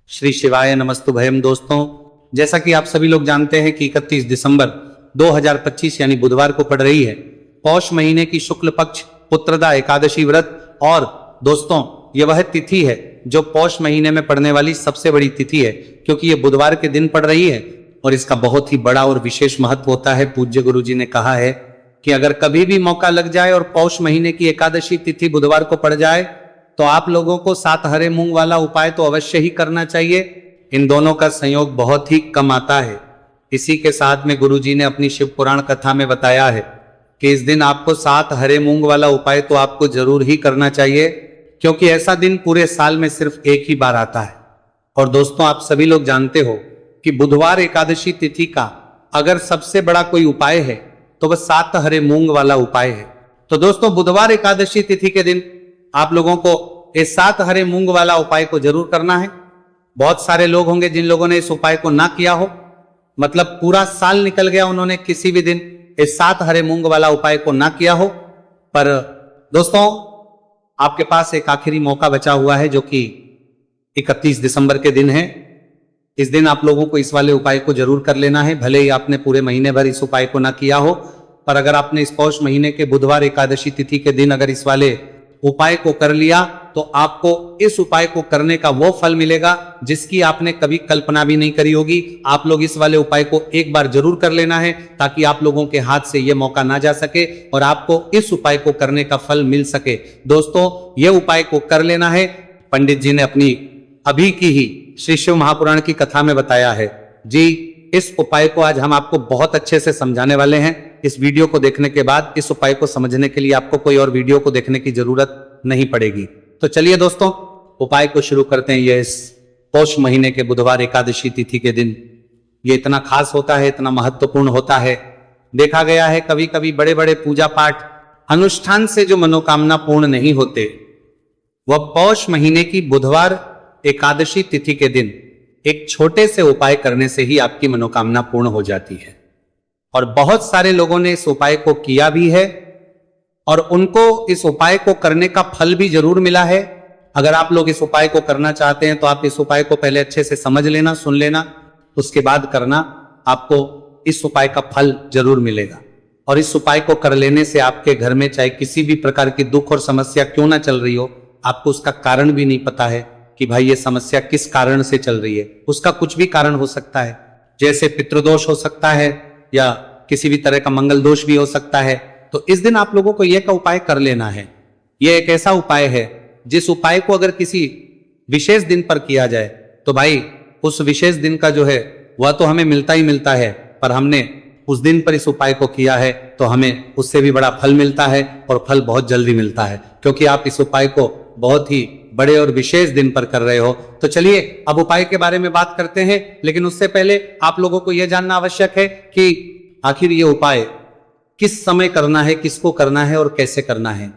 श्री शिवाय नमस्तुभयम। दोस्तों, जैसा कि आप सभी लोग जानते हैं कि 31 दिसंबर 2025 यानी बुधवार को पड़ रही है पौष महीने की शुक्ल पक्ष पुत्रदा एकादशी व्रत। और दोस्तों, यह वह तिथि है जो पौष महीने में पड़ने वाली सबसे बड़ी तिथि है, क्योंकि ये बुधवार के दिन पड़ रही है और इसका बहुत ही बड़ा और विशेष महत्व होता है। पूज्य गुरु जी ने कहा है कि अगर कभी भी मौका लग जाए और पौष महीने की एकादशी तिथि बुधवार को पड़ जाए तो आप लोगों को 7 हरे मूंग वाला उपाय तो अवश्य ही करना चाहिए। इन दोनों का संयोग बहुत ही कम आता है। इसी के साथ में गुरु जी ने अपनी शिव पुराण कथा में बताया है कि इस दिन आपको 7 हरे मूंग वाला उपाय तो आपको जरूर ही करना चाहिए, क्योंकि ऐसा दिन पूरे साल में सिर्फ एक ही बार आता है। और दोस्तों, आप सभी लोग जानते हो कि बुधवार एकादशी तिथि का अगर सबसे बड़ा कोई उपाय है तो वह 7 हरे मूंग वाला उपाय है। तो दोस्तों, बुधवार एकादशी तिथि के दिन आप लोगों को इस 7 हरे मूंग वाला उपाय को जरूर करना है। बहुत सारे लोग होंगे जिन लोगों ने इस उपाय को ना किया हो, मतलब पूरा साल निकल गया, उन्होंने किसी भी दिन इस 7 हरे मूंग वाला उपाय को ना किया हो। पर दोस्तों, आपके पास एक आखिरी मौका बचा हुआ है जो कि 31 दिसंबर के दिन है। इस दिन आप लोगों को इस वाले उपाय को जरूर कर लेना है। भले ही आपने पूरे महीने भर इस उपाय को ना किया हो, पर अगर आपने इस पौष महीने के बुधवार एकादशी तिथि के दिन अगर इस वाले उपाय को कर लिया तो आपको इस उपाय को करने का वो फल मिलेगा जिसकी आपने कभी कल्पना भी नहीं करी होगी। आप लोग इस वाले उपाय को एक बार जरूर कर लेना है ताकि आप लोगों के हाथ से यह मौका ना जा सके और आपको इस उपाय को करने का फल मिल सके। दोस्तों, यह उपाय को कर लेना है। पंडित जी ने अपनी अभी की ही श्री शिव महापुराण की कथा में बताया है जी। इस उपाय को आज हम आपको बहुत अच्छे से समझाने वाले हैं। इस वीडियो को देखने के बाद इस उपाय को समझने के लिए आपको कोई और वीडियो को देखने की जरूरत नहीं पड़ेगी। तो चलिए दोस्तों, उपाय को शुरू करते हैं। ये इस पौष महीने के बुधवार एकादशी तिथि के दिन ये इतना खास होता है, इतना महत्वपूर्ण होता है। देखा गया है कभी कभी बड़े बड़े पूजा पाठ अनुष्ठान से जो मनोकामना पूर्ण नहीं होते, वह पौष महीने की बुधवार एकादशी तिथि के दिन एक छोटे से उपाय करने से ही आपकी मनोकामना पूर्ण हो जाती है। और बहुत सारे लोगों ने इस उपाय को किया भी है और उनको इस उपाय को करने का फल भी जरूर मिला है। अगर आप लोग इस उपाय को करना चाहते हैं तो आप इस उपाय को पहले अच्छे से समझ लेना, सुन लेना, उसके बाद करना। आपको इस उपाय का फल जरूर मिलेगा। और इस उपाय को कर लेने से आपके घर में चाहे किसी भी प्रकार की दुख और समस्या क्यों ना चल रही हो, आपको उसका कारण भी नहीं पता है कि भाई ये समस्या किस कारण से चल रही है। उसका कुछ भी कारण हो सकता है, जैसे पितृदोष हो सकता है या किसी भी तरह का मंगल दोष भी हो सकता है। तो इस दिन आप लोगों को यह का उपाय कर लेना है। यह एक ऐसा उपाय है जिस उपाय को अगर किसी विशेष दिन पर किया जाए तो भाई उस विशेष दिन का जो है वह तो हमें मिलता ही मिलता है, पर हमने उस दिन पर इस उपाय को किया है तो हमें उससे भी बड़ा फल मिलता है और फल बहुत जल्दी मिलता है, क्योंकि आप इस उपाय को बहुत ही बड़े और विशेष दिन पर कर रहे हो। तो चलिए अब उपाय के बारे में बात करते हैं, लेकिन उससे पहले आप लोगों को यह जानना आवश्यक है कि आखिर ये उपाय किस समय करना है, किसको करना है और कैसे करना है।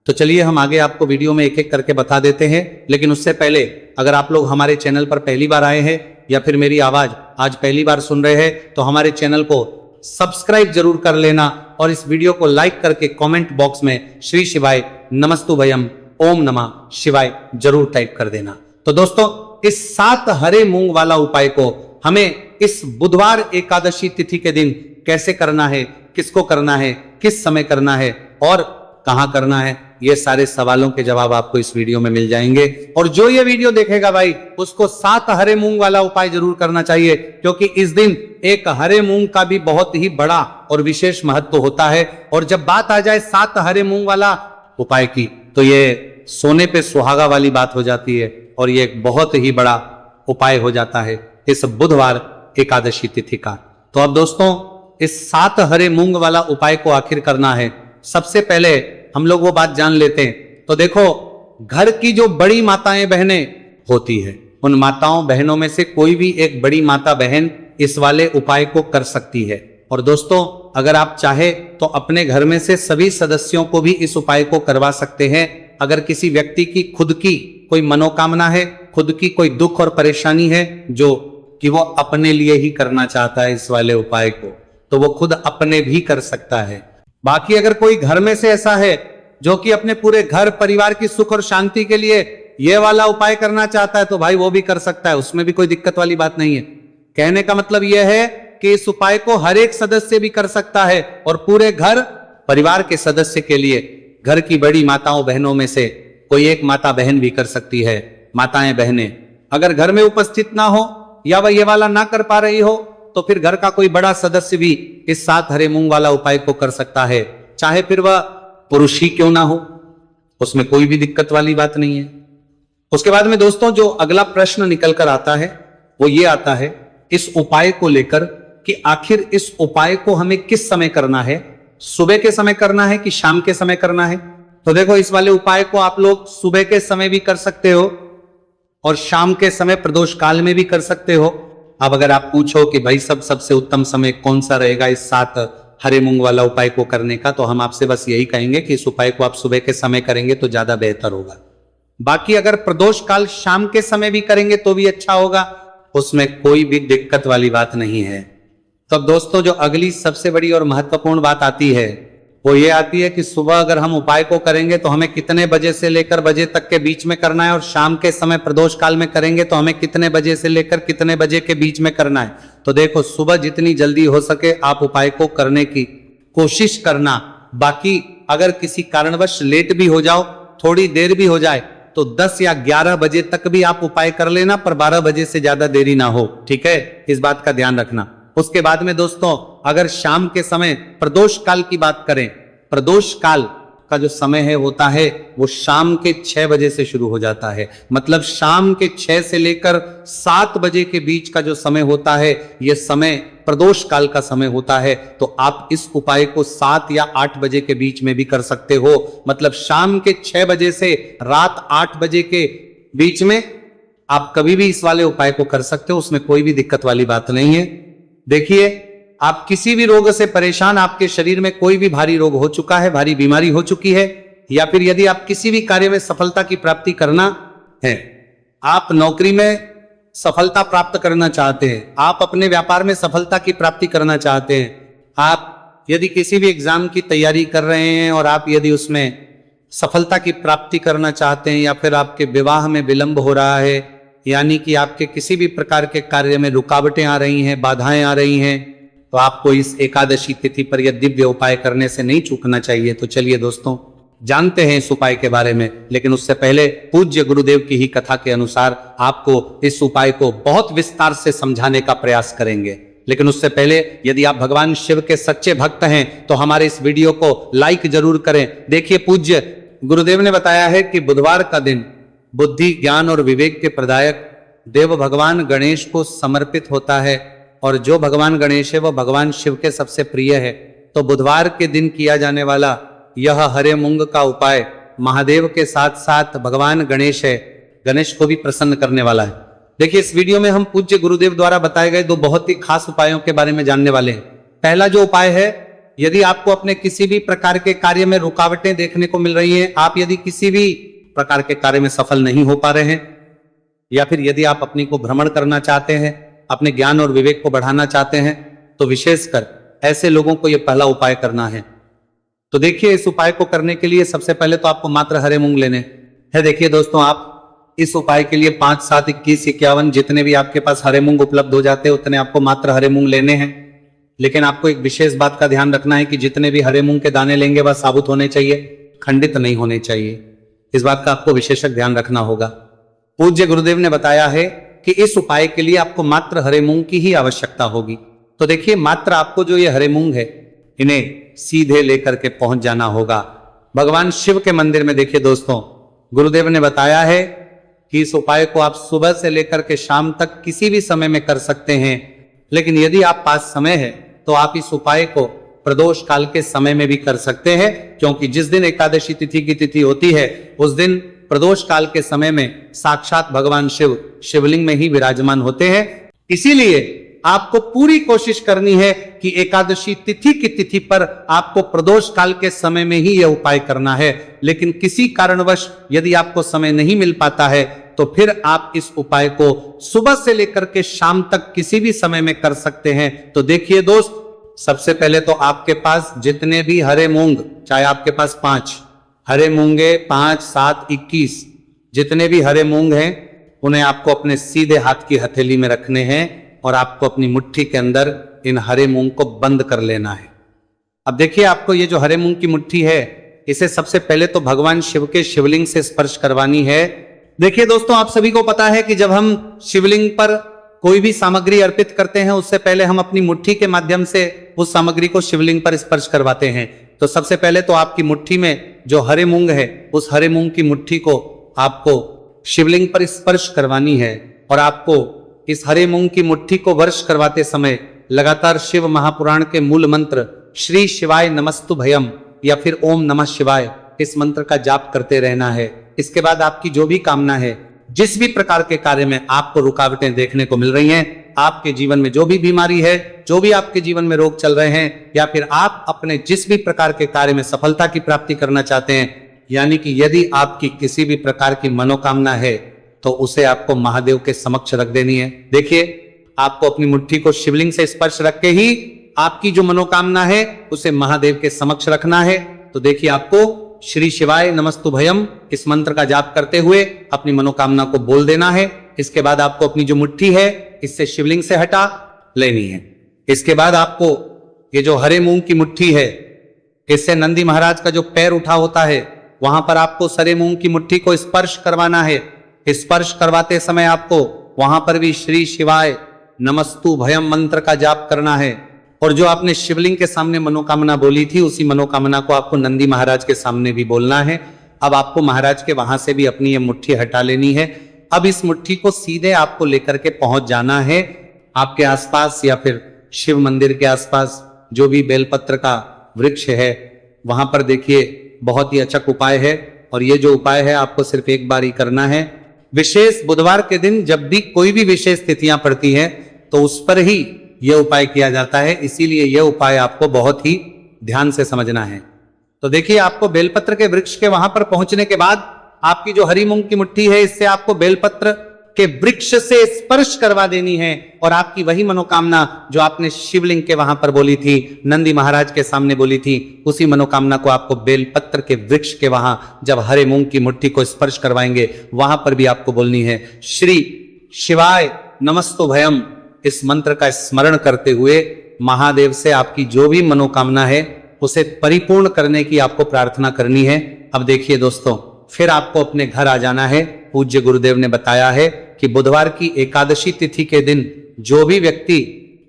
तो चलिए हम आगे आपको वीडियो में एक एक करके बता देते हैं। लेकिन उससे पहले अगर आप लोग हमारे चैनल पर पहली बार आए हैं या फिर मेरी आवाज आज पहली बार सुन रहे हैं तो हमारे चैनल को सब्सक्राइब जरूर कर लेना और इस वीडियो को लाइक करके कमेंट बॉक्स में श्री शिवाय नमस्तुभयम ओम नमः शिवाय जरूर टाइप कर देना। तो दोस्तों, इस 7 हरे मूंग वाला उपाय को हमें इस बुधवार एकादशी तिथि के दिन कैसे करना है, किसको करना है, किस समय करना है और कहां करना है, ये सारे सवालों के जवाब आपको इस वीडियो में मिल जाएंगे। और जो ये वीडियो देखेगा भाई उसको 7 हरे मूंग वाला उपाय जरूर करना चाहिए, क्योंकि इस दिन एक हरे मूंग का भी बहुत ही बड़ा और विशेष महत्व होता है। और जब बात आ जाए 7 हरे मूंग वाला उपाय की तो ये सोने पे सुहागा वाली बात हो जाती है और ये एक बहुत ही बड़ा उपाय हो जाता है इस बुधवार एकादशी तिथि का। तो अब दोस्तों, इस 7 हरे मूंग वाला उपाय को आखिर करना है। सबसे पहले हम लोग वो बात जान लेते हैं। तो देखो, घर की जो बड़ी माताएं बहनें होती है, उन माताओं बहनों में से कोई भी एक बड़ी माता बहन इस वाले उपाय को कर सकती है। और दोस्तों, अगर आप चाहे तो अपने घर में से सभी सदस्यों को भी इस उपाय को करवा सकते हैं। अगर किसी व्यक्ति की खुद की कोई मनोकामना है, खुद की कोई दुख और परेशानी है जो कि वो अपने लिए ही करना चाहता है इस वाले उपाय को, तो वो खुद अपने भी कर सकता है। बाकी अगर कोई घर में से ऐसा है जो कि अपने पूरे घर परिवार की सुख और शांति के लिए ये वाला उपाय करना चाहता है तो भाई वो भी कर सकता है, उसमें भी कोई दिक्कत वाली बात नहीं है। कहने का मतलब यह है कि इस उपाय को हर एक सदस्य भी कर सकता है और पूरे घर परिवार के सदस्य के लिए घर की बड़ी माताओं बहनों में से कोई एक माता बहन भी कर सकती है। माताएं बहनें अगर घर में उपस्थित ना हो या वह ये वाला ना कर पा रही हो तो फिर घर का कोई बड़ा सदस्य भी इस 7 हरे मूंग वाला उपाय को कर सकता है, चाहे फिर वह पुरुष ही क्यों ना हो, उसमें कोई भी दिक्कत वाली बात नहीं है। उसके बाद में दोस्तों जो अगला प्रश्न निकल कर आता है वो ये आता है इस उपाय को लेकर कि आखिर इस उपाय को हमें किस समय करना है, सुबह के समय करना है कि शाम के समय करना है। तो देखो इस वाले उपाय को आप लोग सुबह के समय भी कर सकते हो और शाम के समय प्रदोष काल में भी कर सकते हो। अब अगर आप पूछो कि भाई सबसे उत्तम समय कौन सा रहेगा इस 7 हरे मूंग वाला उपाय को करने का, तो हम आपसे बस यही कहेंगे कि इस उपाय को आप सुबह के समय करेंगे तो ज्यादा बेहतर होगा। बाकी अगर प्रदोष काल शाम के समय भी करेंगे तो भी अच्छा होगा, उसमें कोई भी दिक्कत वाली बात नहीं है। तो अब दोस्तों जो अगली सबसे बड़ी और महत्वपूर्ण बात आती है वो ये आती है कि सुबह अगर हम उपाय को करेंगे तो हमें कितने बजे से लेकर बजे तक के बीच में करना है और शाम के समय प्रदोष काल में करेंगे तो हमें कितने बजे से लेकर कितने बजे के बीच में करना है। तो देखो सुबह जितनी जल्दी हो सके आप उपाय को करने की कोशिश करना। बाकी अगर किसी कारणवश लेट भी हो जाओ, थोड़ी देर भी हो जाए तो 10 या 11 बजे तक भी आप उपाय कर लेना, पर 12 बजे से ज्यादा देरी ना हो, ठीक है, इस बात का ध्यान रखना। उसके बाद में दोस्तों अगर शाम के समय प्रदोष काल की बात करें, प्रदोष काल का जो समय है होता है वो शाम के 6 बजे से शुरू हो जाता है। मतलब शाम के 6 से लेकर 7 बजे के बीच का जो समय होता है यह समय प्रदोष काल का समय होता है। तो आप इस उपाय को 7 या 8 बजे के बीच में भी कर सकते हो। मतलब शाम के 6 बजे से रात 8 बजे के बीच में आप कभी भी इस वाले उपाय को कर सकते हो, उसमें कोई भी दिक्कत वाली बात नहीं है। देखिए आप किसी भी रोग से परेशान, आपके शरीर में कोई भी भारी रोग हो चुका है, भारी बीमारी हो चुकी है, या फिर यदि आप किसी भी कार्य में सफलता की प्राप्ति करना है, आप नौकरी में सफलता प्राप्त करना चाहते हैं, आप अपने व्यापार में सफलता की प्राप्ति करना चाहते हैं, आप यदि किसी भी एग्जाम की तैयारी कर रहे हैं और आप यदि उसमें सफलता की प्राप्ति करना चाहते हैं, या फिर आपके विवाह में विलंब हो रहा है, यानी कि आपके किसी भी प्रकार के कार्य में रुकावटें आ रही हैं, बाधाएं आ रही हैं, तो आपको इस एकादशी तिथि पर यह दिव्य उपाय करने से नहीं चूकना चाहिए। तो चलिए दोस्तों जानते हैं इस उपाय के बारे में, लेकिन उससे पहले पूज्य गुरुदेव की ही कथा के अनुसार आपको इस उपाय को बहुत विस्तार से समझाने का प्रयास करेंगे। लेकिन उससे पहले यदि आप भगवान शिव के सच्चे भक्त हैं तो हमारे इस वीडियो को लाइक जरूर करें। देखिए पूज्य गुरुदेव ने बताया है कि बुधवार का दिन बुद्धि, ज्ञान और विवेक के प्रदायक देव भगवान गणेश को समर्पित होता है, और जो भगवान गणेश है वह भगवान शिव के सबसे प्रिय है। तो बुधवार के दिन किया जाने वाला यह हरे मूंग का उपाय महादेव के साथ साथ भगवान गणेश है, गणेश को भी प्रसन्न करने वाला है। देखिए इस वीडियो में हम पूज्य गुरुदेव द्वारा बताए गए 2 बहुत ही खास उपायों के बारे में जानने वाले हैं। पहला जो उपाय है, यदि आपको अपने किसी भी प्रकार के कार्य में रुकावटें देखने को मिल रही हैं, आप यदि किसी भी प्रकार के कार्य में सफल नहीं हो पा रहे हैं, या फिर यदि आप अपनी को भ्रमण करना चाहते हैं, अपने ज्ञान और विवेक को बढ़ाना चाहते हैं, तो विशेषकर ऐसे लोगों को यह पहला उपाय करना है। तो देखिए इस उपाय को करने के लिए सबसे पहले तो आपको मात्र हरे मूंग लेने हैं। देखिए दोस्तों आप इस उपाय के लिए 5, 7, 21, 51 जितने भी आपके पास हरे मूंग उपलब्ध हो जाते हैं उतने आपको मात्र हरे मूंग लेने हैं। लेकिन आपको एक विशेष बात का ध्यान रखना है कि जितने भी हरे मूंग के दाने लेंगे वह साबुत होने चाहिए, खंडित नहीं होने चाहिए। इस बात का आपको विशेषक ध्यान रखना होगा। पूज्य गुरुदेव ने बताया है कि इस उपाय के लिए आपको मात्र हरे मूंग की ही आवश्यकता होगी। तो देखिए मात्र आपको जो ये हरे मूंग है इन्हें सीधे लेकर के पहुंच जाना होगा भगवान शिव के मंदिर में। देखिए दोस्तों गुरुदेव ने बताया है कि इस उपाय को आप सुबह से लेकर के शाम तक किसी भी समय में कर सकते हैं, लेकिन यदि आप पास समय है तो आप इस उपाय को प्रदोष काल के समय में भी कर सकते हैं, क्योंकि जिस दिन एकादशी तिथि की तिथि होती है उस दिन प्रदोष काल के समय में साक्षात भगवान शिव शिवलिंग में ही विराजमान होते हैं। इसीलिए आपको पूरी कोशिश करनी है कि एकादशी तिथि की तिथि पर आपको प्रदोष काल के समय में ही यह उपाय करना है। लेकिन किसी कारणवश यदि आपको समय नहीं मिल पाता है तो फिर आप इस उपाय को सुबह से लेकर के शाम तक किसी भी समय में कर सकते हैं। तो देखिए दोस्त, सबसे पहले तो आपके पास जितने भी हरे मूंग, चाहे आपके पास 5 हरे मूंगे 5, 7, 21 जितने भी हरे मूंग हैं उन्हें आपको अपने सीधे हाथ की हथेली में रखने हैं और आपको अपनी मुट्ठी के अंदर इन हरे मूंग को बंद कर लेना है। अब देखिए, आपको ये जो हरे मूंग की मुट्ठी है इसे सबसे पहले तो भगवान शिव के शिवलिंग से स्पर्श करवानी है। देखिए दोस्तों, आप सभी को पता है कि जब हम शिवलिंग पर कोई भी सामग्री अर्पित करते हैं उससे पहले हम अपनी मुट्ठी के माध्यम से उस सामग्री को शिवलिंग पर स्पर्श करवाते हैं। तो सबसे पहले तो आपकी मुट्ठी में जो हरे मूंग है उस हरे मूंग की मुट्ठी को आपको शिवलिंग पर स्पर्श करवानी है और आपको इस हरे मूंग की मुट्ठी को वर्ष करवाते समय लगातार शिव महापुराण के मूल मंत्र श्री शिवाय नमस्तुभयम या फिर ओम नमः शिवाय इस मंत्र का जाप करते रहना है। इसके बाद आपकी जो भी कामना है, जिस भी प्रकार के कार्य में आपको रुकावटें देखने को मिल रही हैं, आपके जीवन में जो भी बीमारी है, जो भी आपके जीवन में रोग चल रहे हैं, या फिर आप अपने जिस भी प्रकार के कार्य में सफलता की प्राप्ति करना चाहते हैं, यानी कि यदि आपकी किसी भी प्रकार की मनोकामना है तो उसे आपको महादेव के समक्ष रख देनी है। देखिए, आपको अपनी मुट्ठी को शिवलिंग से स्पर्श रख के ही आपकी जो मनोकामना है उसे महादेव के समक्ष रखना है। तो देखिए, आपको श्री शिवाय नमस्तुभयम इस मंत्र का जाप करते हुए अपनी मनोकामना को बोल देना है। इसके बाद आपको अपनी जो मुट्ठी है इससे शिवलिंग से हटा लेनी है। इसके बाद आपको ये जो हरे मूंग की मुट्ठी है इससे नंदी महाराज का जो पैर उठा होता है वहां पर आपको हरे मूंग की मुट्ठी को स्पर्श करवाना है। स्पर्श करवाते समय आपको वहां पर भी श्री शिवाय नमस्तुभयम मंत्र का जाप करना है और जो आपने शिवलिंग के सामने मनोकामना बोली थी उसी मनोकामना को आपको नंदी महाराज के सामने भी बोलना है। अब आपको महाराज के वहां से भी अपनी ये मुट्ठी हटा लेनी है। अब इस मुट्ठी को सीधे आपको लेकर के पहुंच जाना है आपके आसपास या फिर शिव मंदिर के आसपास जो भी बेलपत्र का वृक्ष है वहां पर। देखिए, बहुत ही अचक उपाय है और ये जो उपाय है आपको सिर्फ एक बार ही करना है। विशेष बुधवार के दिन जब भी कोई भी विशेष तिथियां पड़ती हैं तो उस पर ही यह उपाय किया जाता है, इसीलिए यह उपाय आपको बहुत ही ध्यान से समझना है। तो देखिए, आपको बेलपत्र के वृक्ष के वहां पर पहुंचने के बाद आपकी जो हरी मूंग की मुट्ठी है इससे आपको बेलपत्र के वृक्ष से स्पर्श करवा देनी है और आपकी वही मनोकामना जो आपने शिवलिंग के वहां पर बोली थी, नंदी महाराज के सामने बोली थी, उसी मनोकामना को आपको बेलपत्र के वृक्ष के वहां जब हरे मूंग की मुट्ठी को स्पर्श करवाएंगे वहां पर भी आपको बोलनी है श्री शिवाय नमस्तुभयम। इस मंत्र का स्मरण करते हुए महादेव से आपकी जो भी मनोकामना है उसे परिपूर्ण करने की आपको प्रार्थना करनी है। अब देखिए दोस्तों, फिर आपको अपने घर आ जाना है। पूज्य गुरुदेव ने बताया है कि बुधवार की एकादशी तिथि के दिन जो भी व्यक्ति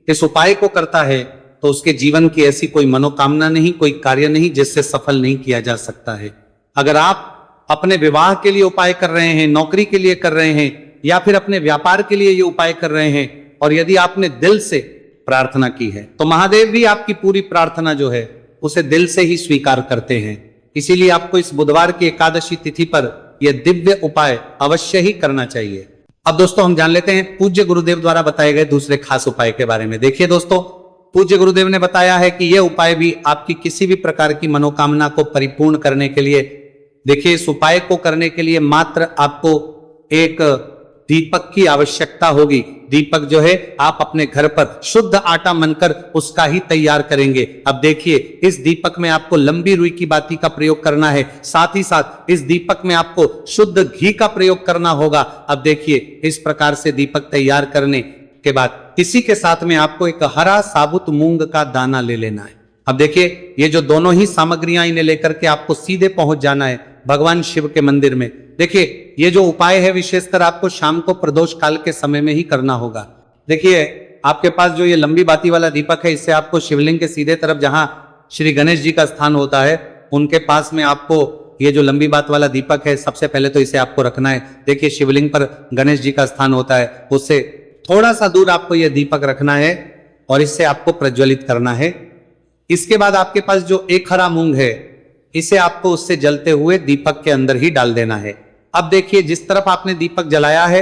इस उपाय को करता है तो उसके जीवन की ऐसी कोई मनोकामना नहीं, कोई कार्य नहीं जिससे सफल नहीं किया जा सकता है। अगर आप अपने विवाह के लिए उपाय कर रहे हैं, नौकरी के लिए कर रहे हैं या फिर अपने व्यापार के लिए ये उपाय कर रहे हैं और यदि आपने दिल से प्रार्थना की है तो महादेव भी आपकी पूरी प्रार्थना जो है उसे दिल से ही स्वीकार करते हैं। इसीलिए आपको इस बुधवार की एकादशी तिथि पर यह दिव्य उपाय अवश्य ही करना चाहिए। अब दोस्तों, हम जान लेते हैं पूज्य गुरुदेव द्वारा बताए गए दूसरे खास उपाय के बारे में। देखिए दोस्तों, पूज्य गुरुदेव ने बताया है कि यह उपाय भी आपकी किसी भी प्रकार की मनोकामना को परिपूर्ण करने के लिए, देखिए, इस उपाय को करने के लिए मात्र आपको एक दीपक की आवश्यकता होगी। दीपक जो है आप अपने घर पर शुद्ध आटा मनकर उसका ही तैयार करेंगे। अब देखिए, इस दीपक में आपको लंबी रुई की बाती का प्रयोग करना है, साथ ही साथ इस दीपक में आपको शुद्ध घी का प्रयोग करना होगा। अब देखिए, इस प्रकार से दीपक तैयार करने के बाद इसी के साथ में आपको एक हरा साबुत मूंग का दाना ले लेना है। अब देखिए, ये जो दोनों ही सामग्रियां इन्हें लेकर के आपको सीधे पहुंच जाना है भगवान शिव के मंदिर में। देखिए, ये जो उपाय है विशेषकर आपको शाम को प्रदोष काल के समय में ही करना होगा। देखिए, आपके पास जो ये लंबी बाती वाला दीपक है इससे आपको शिवलिंग के सीधे तरफ जहां श्री गणेश जी का स्थान होता है उनके पास में आपको ये जो लंबी बात वाला दीपक है सबसे पहले तो इसे आपको रखना है। देखिए, शिवलिंग पर गणेश जी का स्थान होता है, उससे थोड़ा सा दूर आपको यह दीपक रखना है और इससे आपको प्रज्वलित करना है। इसके बाद आपके पास जो एक हरा मूंग है इसे आपको उससे जलते हुए दीपक के अंदर ही डाल देना है। अब देखिए, जिस तरफ आपने दीपक जलाया है,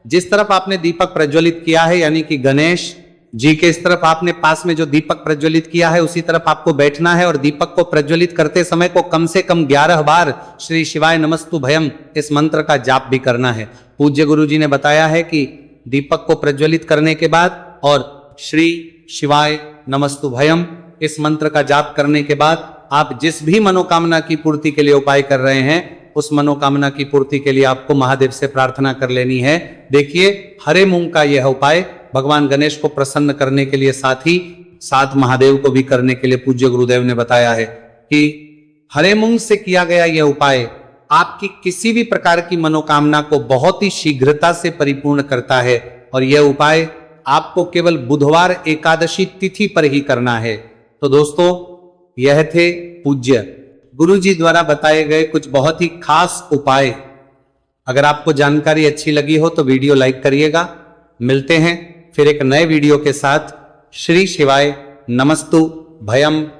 जिस तरफ आपने दीपक प्रज्वलित किया है, यानी कि गणेश जी के इस तरफ आपने पास में जो दीपक प्रज्वलित किया है उसी तरफ आपको बैठना है और दीपक को प्रज्वलित करते समय को कम से कम 11 बार श्री शिवाय नमस्तुभयम इस मंत्र का जाप भी करना है। पूज्य गुरु जी ने बताया है कि दीपक को प्रज्वलित करने के बाद और श्री शिवाय नमस्तुभयम इस मंत्र का जाप करने के बाद आप जिस भी मनोकामना की पूर्ति के लिए उपाय कर रहे हैं उस मनोकामना की पूर्ति के लिए आपको महादेव से प्रार्थना कर लेनी है। देखिए, हरे मूंग का यह उपाय भगवान गणेश को प्रसन्न करने के लिए, साथ ही साथ महादेव को भी करने के लिए पूज्य गुरुदेव ने बताया है कि हरे मूंग से किया गया यह उपाय आपकी किसी भी प्रकार की मनोकामना को बहुत ही शीघ्रता से परिपूर्ण करता है। और यह उपाय आपको केवल बुधवार एकादशी तिथि पर ही करना है। तो दोस्तों, यह थे पूज्य गुरु जी द्वारा बताए गए कुछ बहुत ही खास उपाय। अगर आपको जानकारी अच्छी लगी हो तो वीडियो लाइक करिएगा। मिलते हैं फिर एक नए वीडियो के साथ। श्री शिवाय नमस्तु भयम।